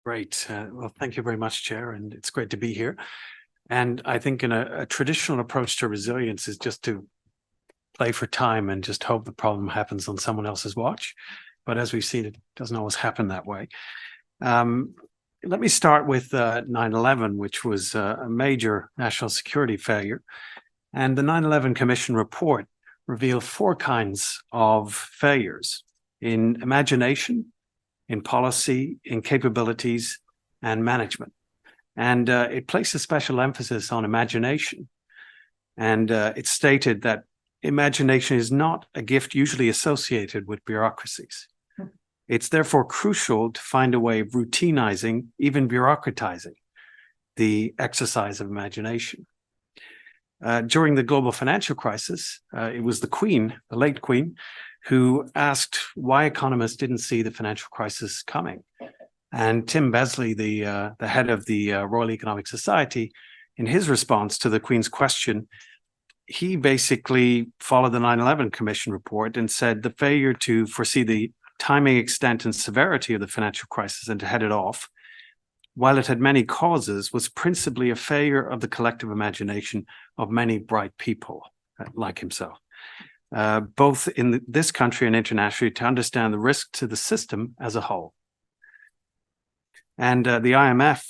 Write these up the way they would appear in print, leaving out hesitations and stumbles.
Great. Well, thank you very much, Chair, and it's great to be here. And I think in a traditional approach to resilience is just to play for time and just hope the problem happens on someone else's watch. But as we've seen, it doesn't always happen that way. Let me start with 9/11, which was a major national security failure. And the 9/11 Commission report revealed four kinds of failures: in imagination, in policy, in capabilities, and management. And it placed a special emphasis on imagination. And it stated that imagination is not a gift usually associated with bureaucracies. It's therefore crucial to find a way of routinizing, even bureaucratizing, the exercise of imagination. During the global financial crisis, it was the Queen, the late Queen, who asked why economists didn't see the financial crisis coming. And Tim Besley, the head of the Royal Economic Society, in his response to the Queen's question, he basically followed the 9/11 Commission report and said the failure to foresee the timing, extent, and severity of the financial crisis and to head it off, while it had many causes, was principally a failure of the collective imagination of many bright people like himself, both in this country and internationally, to understand the risk to the system as a whole. And the IMF,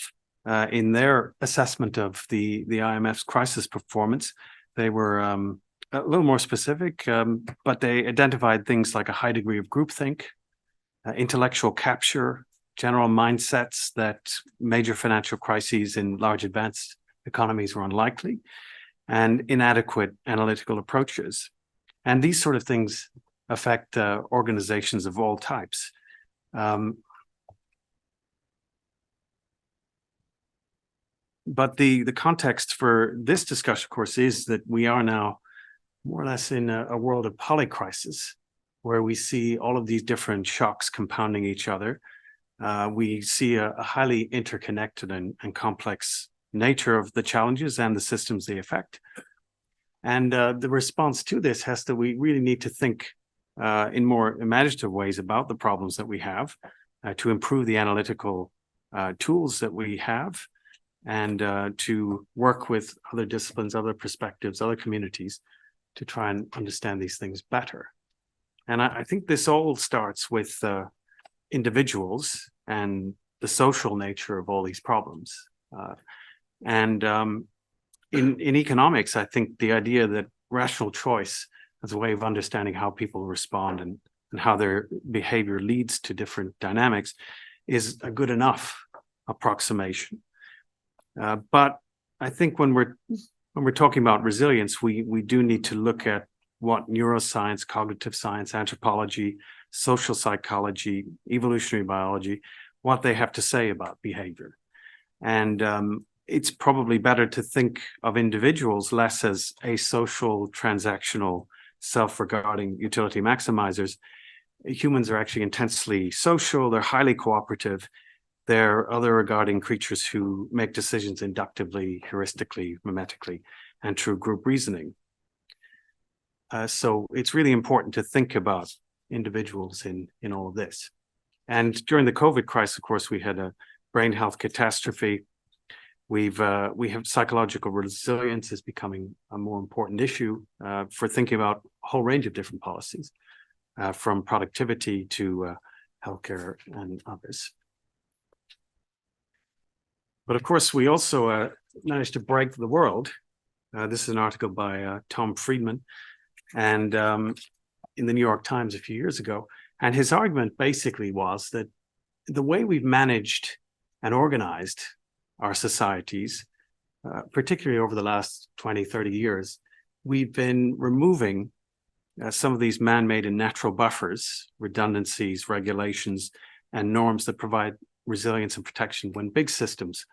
in their assessment of the IMF's crisis performance, they were a little more specific, but they identified things like a high degree of groupthink, intellectual capture, general mindsets that major financial crises in large advanced economies were unlikely, and inadequate analytical approaches. And these sort of things affect organizations of all types. But the context for this discussion, of course, is that we are now more or less in a world of polycrisis, where we see all of these different shocks compounding each other. We see a highly interconnected and complex nature of the challenges and the systems they affect. And the response to this has to, we really need to think in more imaginative ways about the problems that we have to improve the analytical tools that we have, and to work with other disciplines, other perspectives, other communities to try and understand these things better. And I think this all starts with individuals and the social nature of all these problems. In economics, I think the idea that rational choice as a way of understanding how people respond and how their behavior leads to different dynamics is a good enough approximation. But I think when we're talking about resilience, we do need to look at what neuroscience, cognitive science, anthropology, social psychology, evolutionary biology, what they have to say about behavior. And it's probably better to think of individuals less as asocial, transactional, self-regarding utility maximizers. Humans are actually intensely social, they're highly cooperative. They're other regarding creatures who make decisions inductively, heuristically, mimetically, and through group reasoning. So it's really important to think about individuals in all of this. And during the COVID crisis, of course, we had a brain health catastrophe. We have psychological resilience is becoming a more important issue for thinking about a whole range of different policies, from productivity to healthcare and others. But of course, we also managed to break the world. This is an article by Tom Friedman, and in the New York Times a few years ago. And his argument basically was that the way we've managed and organized our societies, particularly over the last 20, 30 years, we've been removing some of these man-made and natural buffers, redundancies, regulations, and norms that provide resilience and protection when big systems,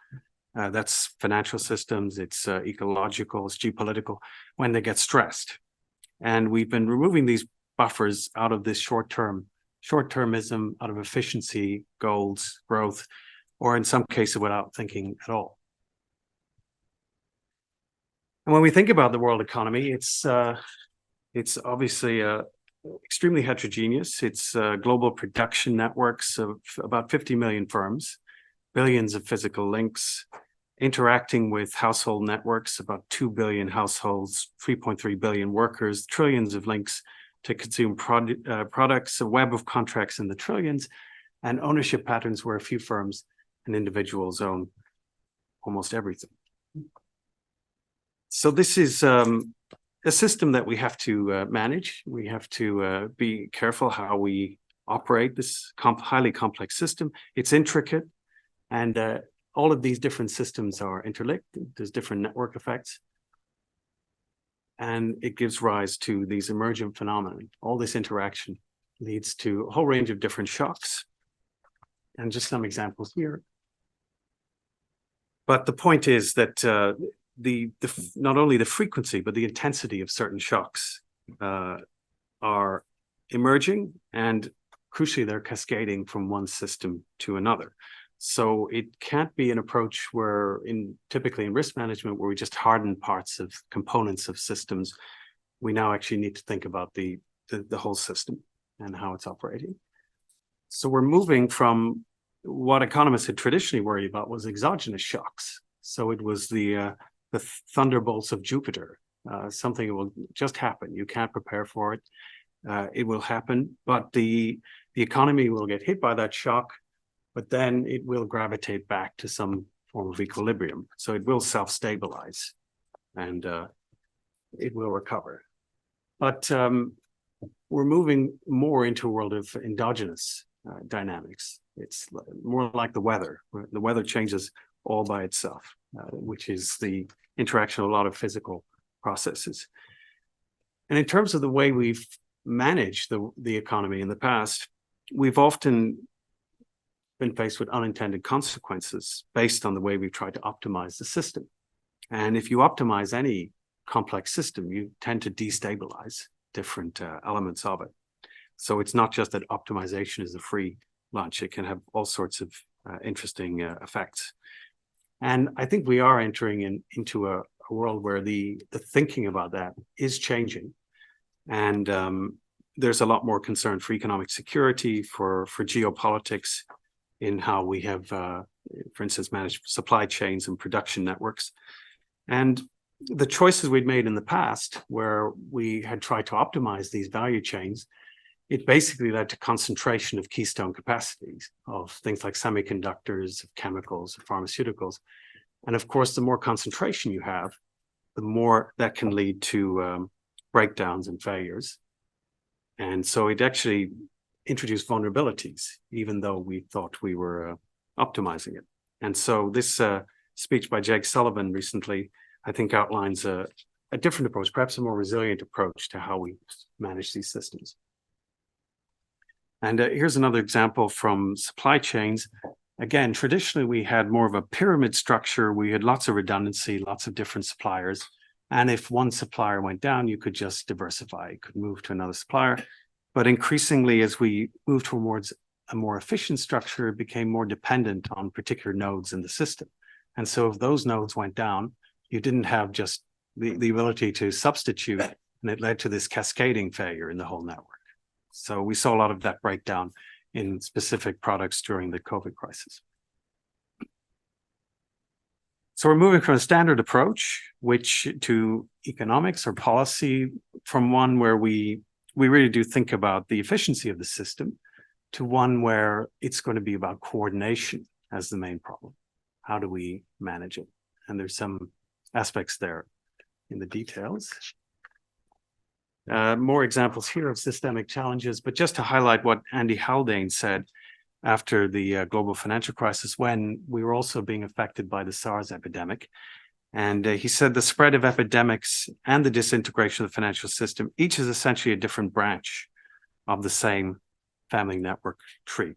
that's financial systems, it's ecological, it's geopolitical, when they get stressed. And we've been removing these buffers out of this short-termism, out of efficiency, goals, growth, or in some cases without thinking at all. And when we think about the world economy, it's obviously extremely heterogeneous. It's global production networks of about 50 million firms, billions of physical links, interacting with household networks, about 2 billion households, 3.3 billion workers, trillions of links to consume products, a web of contracts in the trillions, and ownership patterns where a few firms and individuals own almost everything. So this is a system that we have to manage. We have to be careful how we operate this highly complex system. It's intricate, and all of these different systems are interlinked. There's different network effects, and it gives rise to these emergent phenomena. All this interaction leads to a whole range of different shocks, and just some examples here. But the point is that not only the frequency, but the intensity of certain shocks are emerging, and crucially, they're cascading from one system to another. So it can't be an approach where typically in risk management, where we just harden parts of components of systems. We now actually need to think about the whole system and how it's operating. So we're moving from what economists had traditionally worried about was exogenous shocks. So it was the thunderbolts of Jupiter, something that will just happen. You can't prepare for it. It will happen, but the economy will get hit by that shock, but then it will gravitate back to some form of equilibrium. So it will self-stabilize, and it will recover. But we're moving more into a world of endogenous dynamics. It's more like the weather. The weather changes all by itself, which is the interaction of a lot of physical processes. And in terms of the way we've managed the economy in the past, we've often been faced with unintended consequences based on the way we've tried to optimize the system. And if you optimize any complex system, you tend to destabilize different elements of it. So it's not just that optimization is a free lunch. It can have all sorts of interesting effects. And I think we are entering into a world where the thinking about that is changing. And there's a lot more concern for economic security, for geopolitics, in how we have, for instance, managed supply chains and production networks. And the choices we'd made in the past, where we had tried to optimize these value chains, it basically led to concentration of keystone capacities of things like semiconductors, of chemicals, of pharmaceuticals. And of course, the more concentration you have, the more that can lead to breakdowns and failures. And so it actually introduced vulnerabilities, even though we thought we were optimizing it. And so this speech by Jake Sullivan recently, I think, outlines a different approach, perhaps a more resilient approach to how we manage these systems. And here's another example from supply chains. Again, traditionally, we had more of a pyramid structure. We had lots of redundancy, lots of different suppliers. And if one supplier went down, you could just diversify. You could move to another supplier. But increasingly, as we moved towards a more efficient structure, it became more dependent on particular nodes in the system. And so if those nodes went down, you didn't have just the ability to substitute, and it led to this cascading failure in the whole network. So we saw a lot of that breakdown in specific products during the COVID crisis. So we're moving from a standard approach, to economics or policy, from one where we really do think about the efficiency of the system, to one where it's going to be about coordination as the main problem. How do we manage it? And there's some aspects there in the details. More examples here of systemic challenges, but just to highlight what Andy Haldane said after the global financial crisis, when we were also being affected by the SARS epidemic. And he said the spread of epidemics and the disintegration of the financial system, each is essentially a different branch of the same family network tree.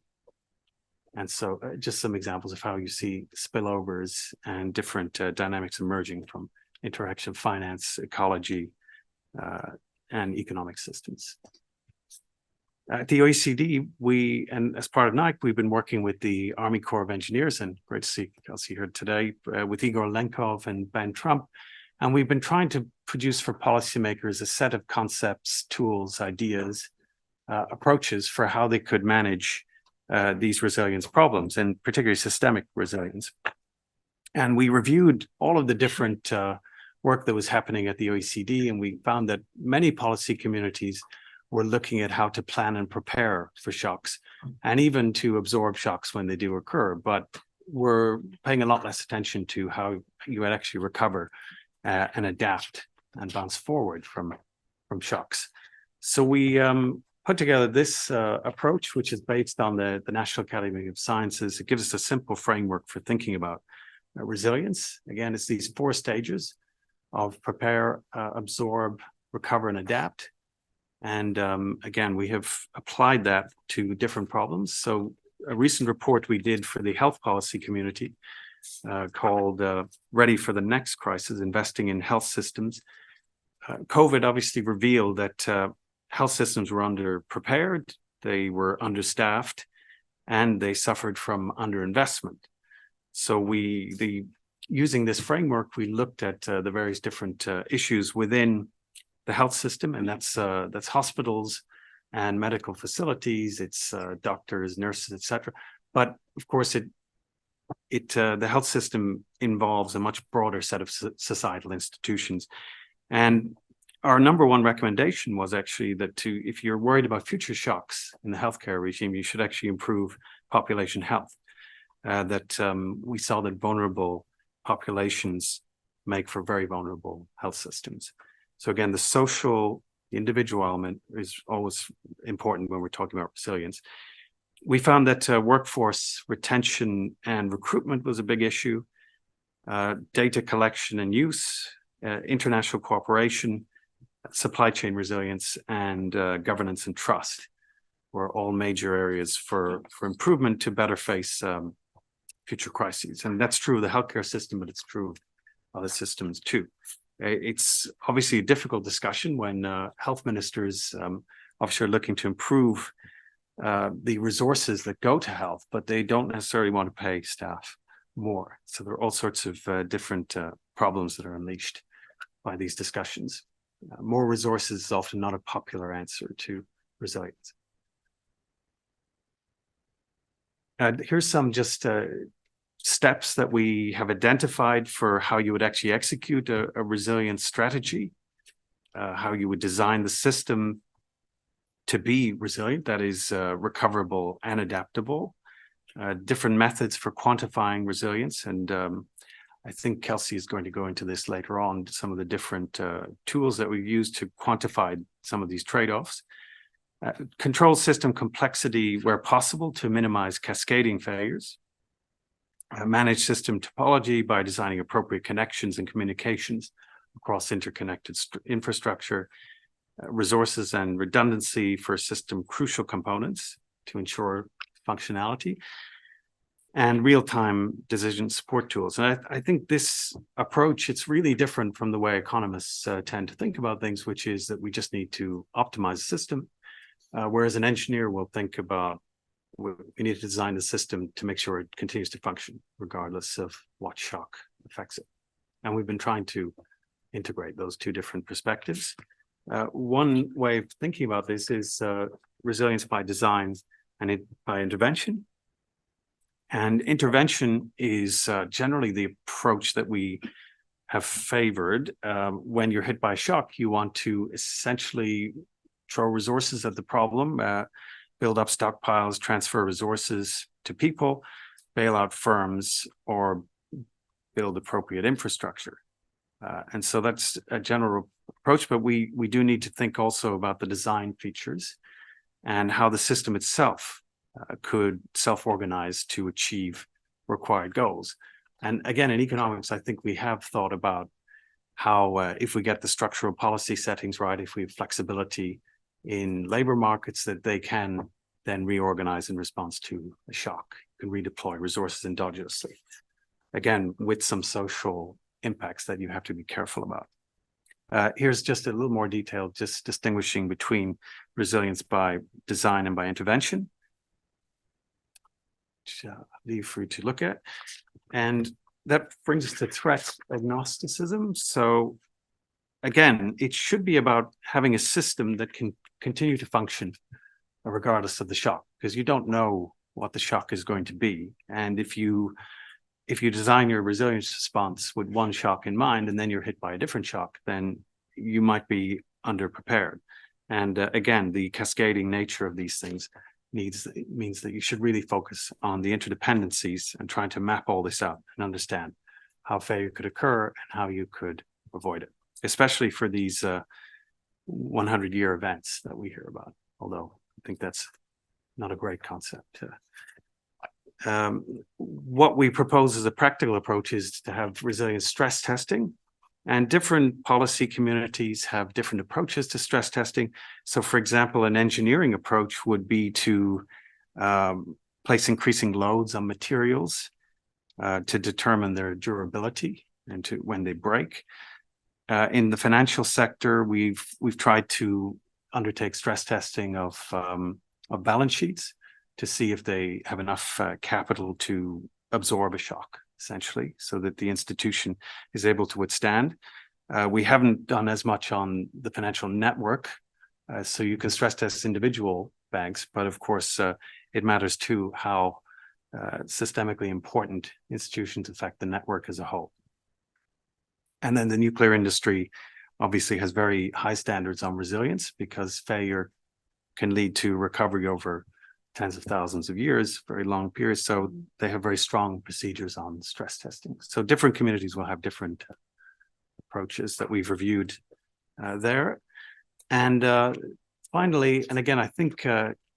And so just some examples of how you see spillovers and different dynamics emerging from interaction, finance, ecology, and economic systems. At the OECD, and as part of NIC, we've been working with the Army Corps of Engineers, and great to see Kelsey here today, with Igor Lenkov and Ben Trump. And we've been trying to produce for policymakers a set of concepts, tools, ideas, approaches for how they could manage these resilience problems, and particularly systemic resilience. And we reviewed all of the different work that was happening at the OECD, and we found that many policy communities were looking at how to plan and prepare for shocks, and even to absorb shocks when they do occur, but we're paying a lot less attention to how you would actually recover and adapt and bounce forward from shocks. So we put together this approach, which is based on the National Academy of Sciences. It gives us a simple framework for thinking about resilience. Again, it's these 4 stages of prepare, absorb, recover, and adapt. And again, we have applied that to different problems. So a recent report we did for the health policy community called Ready for the Next Crisis, Investing in Health Systems. COVID obviously revealed that health systems were underprepared, they were understaffed, and they suffered from underinvestment. So using this framework, we looked at the various different issues within the health system, and that's hospitals and medical facilities, it's doctors, nurses, etc. But of course, the health system involves a much broader set of societal institutions. And our number one recommendation was actually that if you're worried about future shocks in the healthcare regime, you should actually improve population health. We saw that vulnerable populations make for very vulnerable health systems. So again, the social, individual element is always important when we're talking about resilience. We found that workforce retention and recruitment was a big issue. Data collection and use, international cooperation, supply chain resilience, and governance and trust were all major areas for improvement to better face future crises. And that's true of the healthcare system, but it's true of other systems too. It's obviously a difficult discussion when health ministers obviously are looking to improve the resources that go to health, but they don't necessarily want to pay staff more. So there are all sorts of different problems that are unleashed by these discussions. More resources is often not a popular answer to resilience. Here's some just steps that we have identified for how you would actually execute a resilience strategy, how you would design the system to be resilient, that is recoverable and adaptable, different methods for quantifying resilience. And I think Kelsey is going to go into this later on, some of the different tools that we've used to quantify some of these trade-offs. Control system complexity where possible to minimize cascading failures. Manage system topology by designing appropriate connections and communications across interconnected infrastructure. Resources and redundancy for system crucial components to ensure functionality. And real-time decision support tools. And I think this approach, it's really different from the way economists tend to think about things, which is that we just need to optimize the system. Whereas an engineer will think about, we need to design the system to make sure it continues to function, regardless of what shock affects it. And we've been trying to integrate those two different perspectives. One way of thinking about this is resilience by design and by intervention. And intervention is generally the approach that we have favored. When you're hit by shock, you want to essentially throw resources at the problem, build up stockpiles, transfer resources to people, bail out firms, or build appropriate infrastructure. And so that's a general approach, but we do need to think also about the design features and how the system itself could self-organize to achieve required goals. And again, in economics, I think we have thought about how if we get the structural policy settings right, if we have flexibility in labor markets, that they can then reorganize in response to a shock, can redeploy resources endogenously. Again, with some social impacts that you have to be careful about. Here's just a little more detail, just distinguishing between resilience by design and by intervention, which I'll leave for you to look at. And that brings us to threat agnosticism. So again, it should be about having a system that can continue to function regardless of the shock, because you don't know what the shock is going to be. And if you design your resilience response with one shock in mind, and then you're hit by a different shock, then you might be underprepared. And again, the cascading nature of these things means that you should really focus on the interdependencies and trying to map all this out and understand how failure could occur and how you could avoid it, especially for these 100-year events that we hear about, although I think that's not a great concept. What we propose as a practical approach is to have resilience stress testing, and different policy communities have different approaches to stress testing. So, for example, an engineering approach would be to place increasing loads on materials to determine their durability and to when they break. In the financial sector, we've tried to undertake stress testing of balance sheets to see if they have enough capital to absorb a shock, essentially, so that the institution is able to withstand. We haven't done as much on the financial network, so you can stress test individual banks, but of course, it matters too how systemically important institutions affect the network as a whole. And then the nuclear industry obviously has very high standards on resilience, because failure can lead to recovery over tens of thousands of years, very long periods. So they have very strong procedures on stress testing. So different communities will have different approaches that we've reviewed there. And finally, and again, I think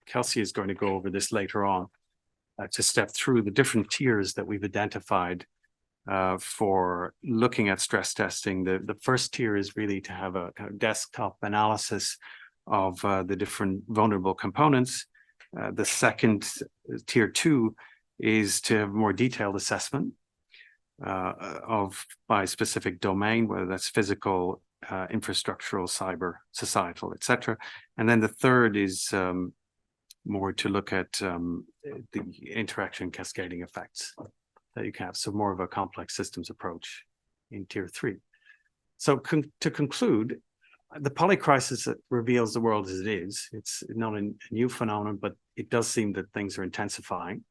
Kelsey is going to go over this later on, to step through the different tiers that we've identified for looking at stress testing. The first tier is really to have a kind of desktop analysis of the different vulnerable components. The second, tier 2, is to have more detailed assessment by specific domain, whether that's physical, infrastructural, cyber, societal, etc. And then the third is more to look at the interaction cascading effects that you can have. So more of a complex systems approach in tier 3. So to conclude, the polycrisis reveals the world as it is. It's not a new phenomenon, but it does seem that things are intensifying.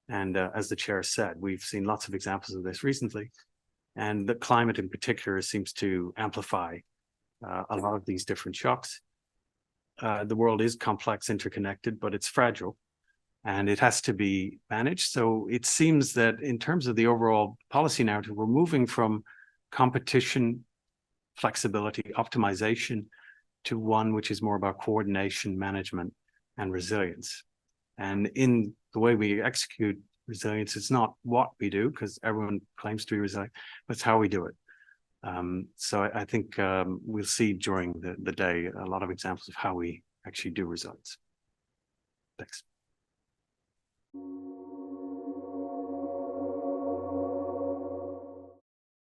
And as the chair said, we've seen lots of examples of this recently. And the climate in particular seems to amplify a lot of these different shocks. The world is complex, interconnected, but it's fragile, and it has to be managed. So it seems that in terms of the overall policy narrative, we're moving from competition, flexibility, optimization, to one which is more about coordination, management, and resilience. And in the way we execute resilience, it's not what we do, because everyone claims to be resilient, but it's how we do it. So I think we'll see during the day a lot of examples of how we actually do resilience. Thanks.